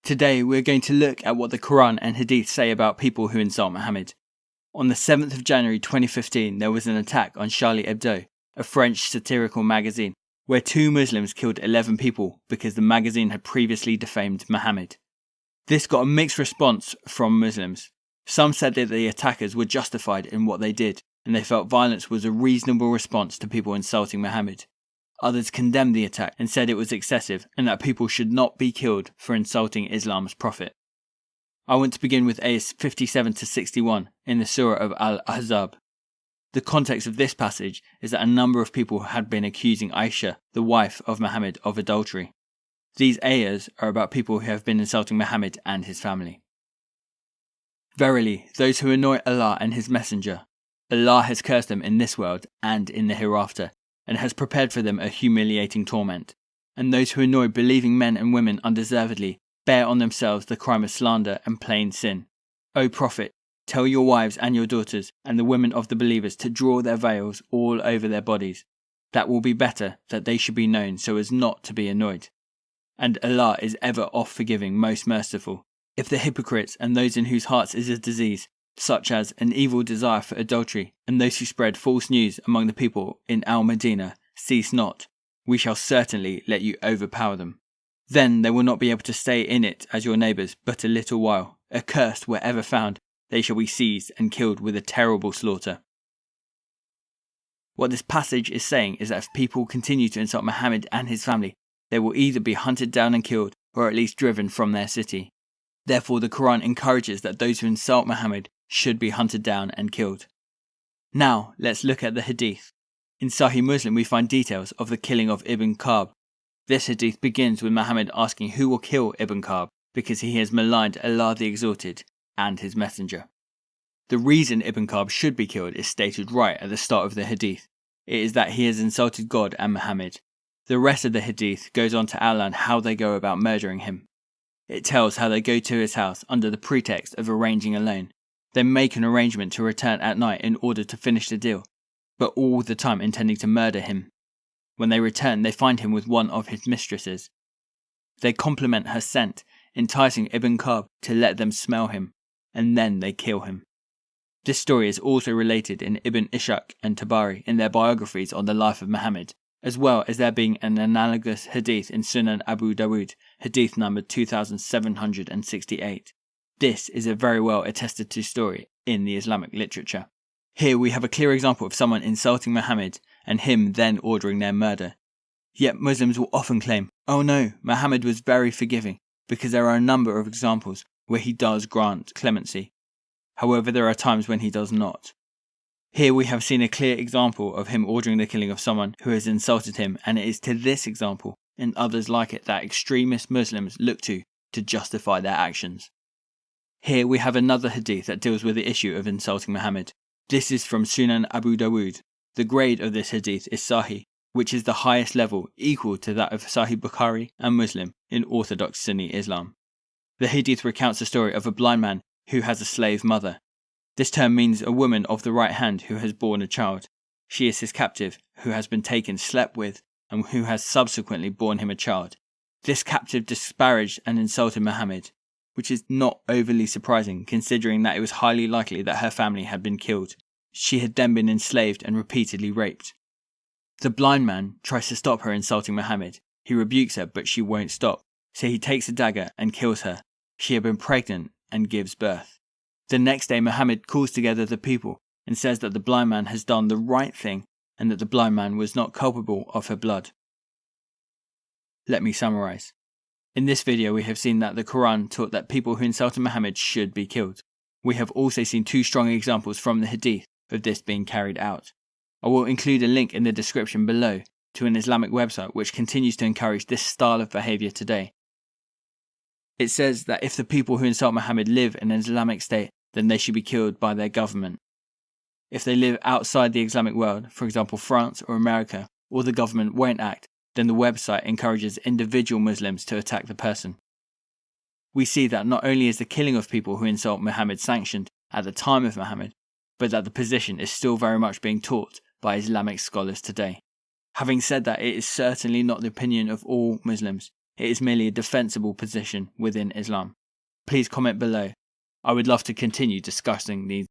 Today we're going to look at what the Qur'an and Hadith say about people who insult Mohammed. On the 7th of January 2015 there was an attack on Charlie Hebdo, a French satirical magazine, where 2 Muslims killed 11 people because the magazine had previously defamed Mohammed. This got a mixed response from Muslims. Some said that the attackers were justified in what they did, and they felt violence was a reasonable response to people insulting Mohammed. Others condemned the attack and said it was excessive and that people should not be killed for insulting Islam's prophet. I want to begin with ayahs 57 to 61 in the Surah of Al-Ahzab. The context of this passage is that a number of people had been accusing Aisha, the wife of Mohammed, of adultery. These ayahs are about people who have been insulting Mohammed and his family. Verily, those who annoy Allah and His Messenger, Allah has cursed them in this world and in the hereafter, and has prepared for them a humiliating torment. And those who annoy believing men and women undeservedly bear on themselves the crime of slander and plain sin. O Prophet, tell your wives and your daughters and the women of the believers to draw their veils all over their bodies. That will be better that they should be known so as not to be annoyed. And Allah is ever oft-forgiving, most merciful. If the hypocrites and those in whose hearts is a disease, such as an evil desire for adultery, and those who spread false news among the people in Al-Medina, cease not, we shall certainly let you overpower them. Then they will not be able to stay in it as your neighbours but a little while. Accursed wherever found, they shall be seized and killed with a terrible slaughter. What this passage is saying is that if people continue to insult Mohammed and his family, they will either be hunted down and killed, or at least driven from their city. Therefore the Quran encourages that those who insult Mohammed should be hunted down and killed. Now let's look at the Hadith. In Sahih Muslim we find details of the killing of Ibn Ka'b. This Hadith begins with Mohammed asking who will kill Ibn Ka'b because he has maligned Allah the Exalted and His Messenger. The reason Ibn Ka'b should be killed is stated right at the start of the Hadith. It is that he has insulted God and Mohammed. The rest of the Hadith goes on to outline how they go about murdering him. It tells how they go to his house under the pretext of arranging a loan. They make an arrangement to return at night in order to finish the deal, but all the time intending to murder him. When they return, they find him with one of his mistresses. They compliment her scent, enticing Ibn Ka'b to let them smell him, and then they kill him. This story is also related in Ibn Ishaq and Tabari in their biographies on the life of Mohammed, as well as there being an analogous hadith in Sunan Abu Dawud, hadith number 2768. This is a very well attested to story in the Islamic literature. Here we have a clear example of someone insulting Mohammed and him then ordering their murder. Yet Muslims will often claim, oh no, Mohammed was very forgiving, because there are a number of examples where he does grant clemency. However, there are times when he does not. Here we have seen a clear example of him ordering the killing of someone who has insulted him, and it is to this example and others like it that extremist Muslims look to justify their actions. Here we have another hadith that deals with the issue of insulting Mohammed. This is from Sunan Abu Dawud. The grade of this hadith is Sahih, which is the highest level, equal to that of Sahih Bukhari and Muslim in Orthodox Sunni Islam. The hadith recounts the story of a blind man who has a slave mother. This term means a woman of the right hand who has borne a child. She is his captive, who has been taken, slept with, and who has subsequently borne him a child. This captive disparaged and insulted Mohammed, which is not overly surprising considering that it was highly likely that her family had been killed. She had then been enslaved and repeatedly raped. The blind man tries to stop her insulting Mohammed. He rebukes her, but she won't stop, so he takes a dagger and kills her. She had been pregnant and gives birth. The next day Mohammed calls together the people and says that the blind man has done the right thing and that the blind man was not culpable of her blood. Let me summarize. In this video we have seen that the Quran taught that people who insulted Mohammed should be killed. We have also seen 2 strong examples from the Hadith of this being carried out. I will include a link in the description below to an Islamic website which continues to encourage this style of behaviour today. It says that if the people who insult Mohammed live in an Islamic state, then they should be killed by their government. If they live outside the Islamic world, for example France or America, or the government won't act, then the website encourages individual Muslims to attack the person. We see that not only is the killing of people who insult Muhammad sanctioned at the time of Muhammad, but that the position is still very much being taught by Islamic scholars today. Having said that, it is certainly not the opinion of all Muslims. It is merely a defensible position within Islam. Please comment below. I would love to continue discussing these